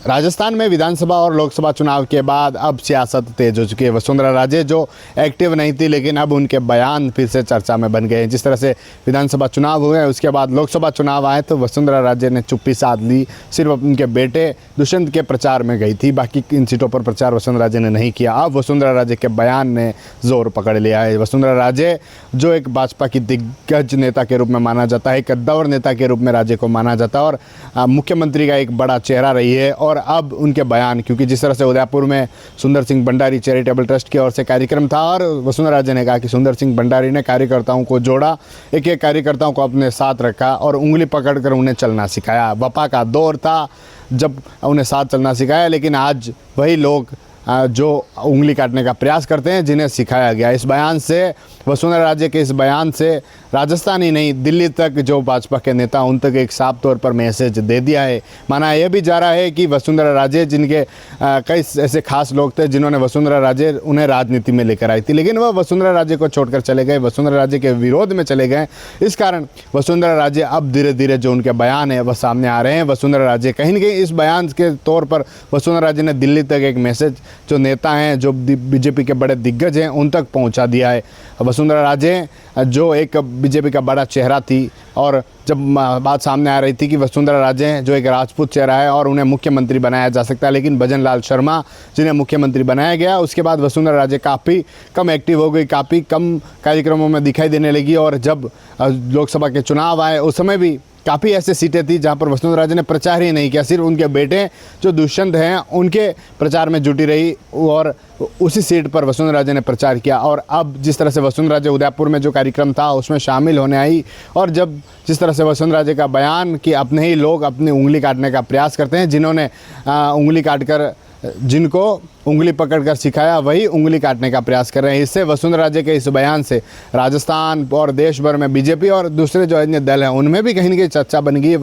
राजस्थान में विधानसभा और लोकसभा चुनाव के बाद अब सियासत तेज हो चुकी है। वसुंधरा राजे जो एक्टिव नहीं थी, लेकिन अब उनके बयान फिर से चर्चा में बन गए हैं। जिस तरह से विधानसभा चुनाव हुए, उसके बाद लोकसभा चुनाव आए तो वसुंधरा राजे ने चुप्पी साध ली। सिर्फ उनके बेटे दुष्यंत के प्रचार में गई थी, बाकी इन सीटों पर प्रचार वसुंधरा राजे ने नहीं किया। अब वसुंधरा राजे के बयान ने जोर पकड़ लिया है। वसुंधरा राजे जो एक भाजपा की दिग्गज नेता के रूप में माना जाता है, कद्दावर नेता के रूप में राजे को माना जाता है और मुख्यमंत्री का एक बड़ा चेहरा रही है। और अब उनके बयान, क्योंकि जिस तरह से उदयपुर में सुंदर सिंह भंडारी चैरिटेबल ट्रस्ट की ओर से कार्यक्रम था और वसुंधरा राजे ने कहा कि सुंदर सिंह भंडारी ने कार्यकर्ताओं को जोड़ा, एक एक कार्यकर्ताओं को अपने साथ रखा और उंगली पकड़कर उन्हें चलना सिखाया। बपा का दौर था जब उन्हें साथ चलना सिखाया, लेकिन आज वही लोग जो उंगली काटने का प्रयास करते हैं जिन्हें सिखाया गया। इस बयान से, वसुंधरा राजे के इस बयान से राजस्थान ही नहीं, दिल्ली तक जो भाजपा के नेता, उन तक एक साफ तौर पर मैसेज दे दिया है। माना यह भी जा रहा है कि वसुंधरा राजे, जिनके कई ऐसे खास लोग थे जिन्होंने वसुंधरा राजे उन्हें राजनीति में लेकर आई थी, लेकिन वह वसुंधरा राजे को छोड़कर चले गए, वसुंधरा राजे के विरोध में चले गए। इस कारण वसुंधरा राजे अब धीरे धीरे जो उनके बयान है वह सामने आ रहे हैं। वसुंधरा राजे कहीं न कहीं इस बयान के तौर पर वसुंधरा राजे ने दिल्ली तक एक मैसेज जो नेता हैं, जो बीजेपी के बड़े दिग्गज हैं, उन तक पहुंचा दिया है। वसुंधरा राजे जो एक बीजेपी का बड़ा चेहरा थी, और जब बात सामने आ रही थी कि वसुंधरा राजे जो एक राजपूत चेहरा है और उन्हें मुख्यमंत्री बनाया जा सकता है, लेकिन भजन लाल शर्मा जिन्हें मुख्यमंत्री बनाया गया, उसके बाद वसुंधरा राजे काफ़ी कम एक्टिव हो गई, काफ़ी कम कार्यक्रमों में दिखाई देने लगी। और जब लोकसभा के चुनाव आए उस समय भी काफ़ी ऐसे सीटें थी जहां पर वसुंधरा राजे ने प्रचार ही नहीं किया, सिर्फ उनके बेटे जो दुष्यंत हैं उनके प्रचार में जुटी रही और उसी सीट पर वसुंधरा राजे ने प्रचार किया। और अब जिस तरह से वसुंधरा राजे उदयपुर में जो कार्यक्रम था उसमें शामिल होने आई, और जब जिस तरह से वसुंधरा राजे का बयान कि अपने ही लोग अपनी उंगली काटने का प्रयास करते हैं, जिन्होंने उंगली काटकर, जिनको उंगली पकड़कर सिखाया वही उंगली काटने का प्रयास कर रहे हैं। इससे वसुंधरा राजे के इस बयान से राजस्थान और देश भर में बीजेपी और दूसरे जो अन्य दल हैं उनमें भी कहीं न कहीं चर्चा बन गई है।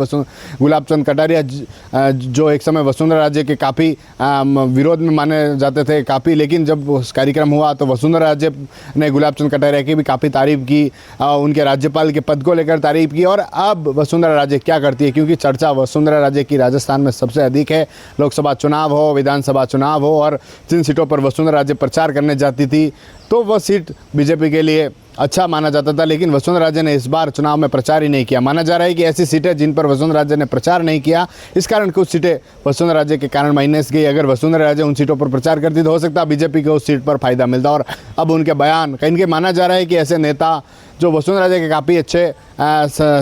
गुलाब चंद कटारिया जो एक समय वसुंधरा राजे के काफ़ी विरोध में माने जाते थे काफ़ी, लेकिन जब उस कार्यक्रम हुआ तो वसुंधरा राजे ने गुलाब चंद कटारिया की भी काफ़ी तारीफ़ की, उनके राज्यपाल के पद को लेकर तारीफ़ की। और अब वसुंधरा राजे क्या करती है, क्योंकि चर्चा वसुंधरा राजे की राजस्थान में सबसे अधिक है। लोकसभा चुनाव हो, विधानसभा चुनाव हो, और जिन सीटों पर वसुंधरा राजे प्रचार करने जाती थी तो वह सीट बीजेपी के लिए अच्छा माना जाता था, लेकिन वसुंधरा राजे ने इस बार चुनाव में प्रचार ही नहीं किया। माना जा रहा है कि ऐसी सीटें जिन पर वसुंधरा राजे ने प्रचार नहीं किया, इस कारण कुछ सीटें वसुंधरा राजे के कारण माइनस गई। अगर वसुंधरा राजे उन सीटों पर प्रचार करती तो हो सकता है बीजेपी को उस सीट पर फायदा मिलता। और अब उनके बयान कहीं के माना जा रहा है कि ऐसे नेता जो वसुंधरा राजे के काफ़ी अच्छे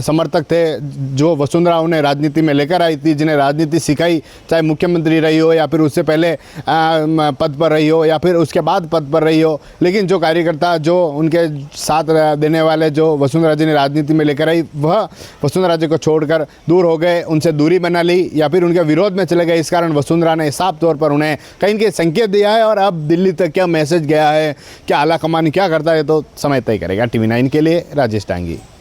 समर्थक थे, जो वसुंधरा उन्हें राजनीति में लेकर आई थी, जिन्हें राजनीति सिखाई, चाहे मुख्यमंत्री रही हो या फिर उससे पहले पद पर रही हो या फिर उसके बाद पद पर रही हो, लेकिन जो कार्यकर्ता, जो उनके साथ देने वाले, जो वसुंधरा राजे ने राजनीति में लेकर आई, वह वसुंधरा राजे को छोड़कर दूर हो गए, उनसे दूरी बना ली या फिर उनके विरोध में चले गए। इस कारण वसुंधरा ने साफ तौर पर उन्हें कहीं के संकेत दिया है। और अब दिल्ली तक क्या मैसेज गया है, क्या आला कमान क्या करता है, तो समय तय करेगा। TV9 के लिए राजेश टांगी।